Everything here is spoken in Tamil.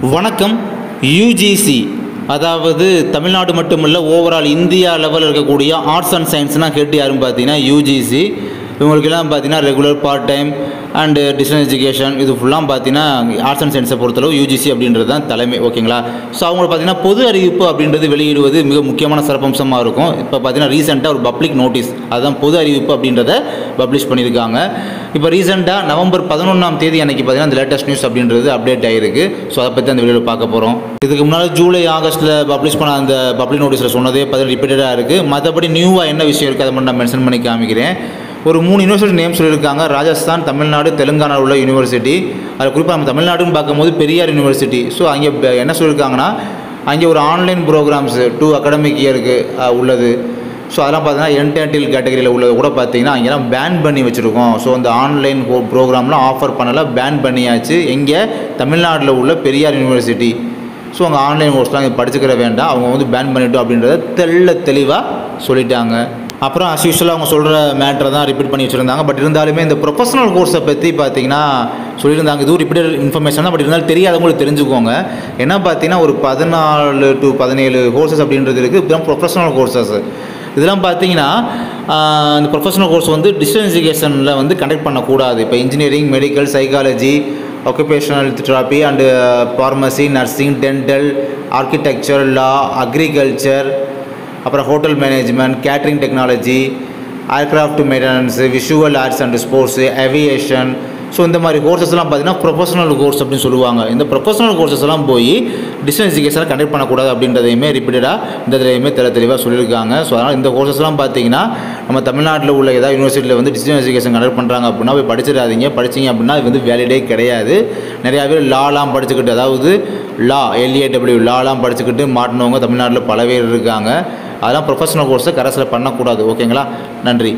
வணக்கம். யூஜிசி அதாவது தமிழ்நாடு மட்டுமல்ல ஓவரால் இந்தியா லெவலில் இருக்கக்கூடிய ஆர்ட்ஸ் அண்ட் சயின்ஸ்னால் கேட்டு யாரும் பார்த்தீங்கன்னா யூஜிசி. இவங்களுக்கெல்லாம் பார்த்தீங்கன்னா regular part time and distance education இது ஃபுல்லாக பார்த்தீங்கன்னா ஆர்ட்ஸ் அண்ட் சயின்ஸை பொறுத்தளவு யூஜிசி அப்படின்றது தான் தலைமை. ஓகேங்களா? ஸோ அவங்க பார்த்தீங்கன்னா பொது அறிவிப்பு அப்படின்றது வெளியிடுவது மிக முக்கியமான சிறப்பம்சமாக இருக்கும். இப்போ பார்த்தீங்கன்னா ரீசெண்டாக ஒரு பப்ளிக் நோட்டீஸ் அதுதான் பொது அறிவிப்பு அப்படின்றத பப்ளிஷ் பண்ணியிருக்காங்க. இப்போ ரீசெண்டாக நவம்பர் 11ஆம் தேதி அன்றைக்கி பார்த்தீங்கன்னா இந்த லேட்டஸ்ட் நியூஸ் அப்படின்றது அப்டேட் ஆகிருக்கு. ஸோ அதை பற்றி அந்த வீடியோவில் பார்க்க போகிறோம். இதுக்கு முன்னால் ஜூலை ஆகஸ்ட்டில் பப்ளிஷ் பண்ண அந்த பப்ளிக் நோட்டீஸில் சொன்னதே பார்த்தீங்கன்னா ரிப்பீட்டடாக இருக்குது. மற்றபடி நியூவாக என்ன விஷயம் இருக்குது அதை மட்டும் நான் மென்ஷன் பண்ணி காமிக்கிறேன். ஒரு 3 யூனிவர்சிட்டி நேம் சொல்லியிருக்காங்க. ராஜஸ்தான், தமிழ்நாடு, தெலுங்கானாவில் உள்ள யூனிவர்சிட்டி. அதில் குறிப்பாக நம்ம தமிழ்நாடுன்னு பார்க்கும்போது பெரியார் யூனிவர்சிட்டி. ஸோ அங்கே என்ன சொல்லியிருக்காங்கன்னா அங்கே ஒரு ஆன்லைன் ப்ரோக்ராம்ஸ் 2 அகாடமிக் இயருக்கு உள்ளது. ஸோ அதெல்லாம் பார்த்தீங்கன்னா என்டர்டைல் கேட்டகரியில் உள்ளது கூட பார்த்தீங்கன்னா அங்கெல்லாம் பேன் பண்ணி வச்சுருக்கோம். ஸோ அந்த ஆன்லைன் ப்ரோக்ராம்லாம் ஆஃபர் பண்ணலை, பேன் பண்ணியாச்சு. எங்கே? தமிழ்நாட்டில் உள்ள பெரியார் யூனிவர்சிட்டி. ஸோ அங்கே ஆன்லைன் கோர்ஸ்லாம் இங்கே படிச்சுக்கிற வேண்டாம், அவங்க வந்து பேன் பண்ணிட்டோம் அப்படின்றத தெளிவாக சொல்லிட்டாங்க. அப்புறம் அஸ் யூஸ்வலாக அவங்க சொல்கிற மேட்டரை தான் ரிப்பீட் பண்ணி வச்சுருந்தாங்க. பட் இருந்தாலுமே இந்த ப்ரொஃபஷனல் கோர்ஸை பற்றி பார்த்தீங்கன்னா சொல்லியிருந்தாங்க. இதுவும் ரிப்பீட்டட் இன்ஃபர்மேஷன் தான். பட் இருந்தாலும் தெரியாதவங்களுக்கு தெரிஞ்சுக்கோங்க. என்ன பார்த்தீங்கன்னா ஒரு 14 to 17 கோர்சஸ் அப்படின்றது இருக்குது. இதுதான் ப்ரொஃபஷனல் கோர்சஸ். இதெல்லாம் பார்த்தீங்கன்னா இந்த ப்ரொஃபஷனல் கோர்ஸ் வந்து டிஸ்டன்ஸ் எஜுகேஷனில் வந்து கண்டக்ட் பண்ணக்கூடாது. இப்போ engineering, medical, psychology, occupational therapy and pharmacy, nursing, dental, architecture, law, agriculture, அப்புறம் hotel management, catering technology, aircraft maintenance, visual arts and sports, aviation. So இந்த மாதிரி கோர்சஸ்லாம் பார்த்தீங்கன்னா ப்ரொஃபஷனல் கோர்ஸ் அப்படின்னு சொல்லுவாங்க. இந்த ப்ரொஃபஷனல் கோர்சஸ்லாம் போய் டிஸ்டன்ஸ் எஜுகேஷனை கண்டக்ட் பண்ணக்கூடாது அப்படின்றதையுமே ரிப்பீட்டடாக இந்த இதிலையுமே தெளிவாக சொல்லியிருக்காங்க. ஸோ அதனால் இந்த கோர்சஸ்லாம் பார்த்தீங்கன்னா நம்ம தமிழ்நாட்டில் உள்ள ஏதாவது யூனிவர்சிட்டியில் வந்து டிஸ்டன்ஸ் எஜுகேஷன் கண்டக்ட் பண்ணுறாங்க அப்படின்னா போய் படிச்சிடாதீங்க. படிச்சிங்க அப்படின்னா அது வந்து வேலிடே கிடையாது. நிறையா பேர் லாலாம் படிச்சுக்கிட்டு, அதாவது LAW லாலாம் படிச்சுக்கிட்டு மாட்டினவங்க தமிழ்நாட்டில் பல பேர் இருக்காங்க. அதெல்லாம் ப்ரொஃபஷனல் கோர்ஸை கரஸில் பண்ணக்கூடாது. ஓகேங்களா? நன்றி.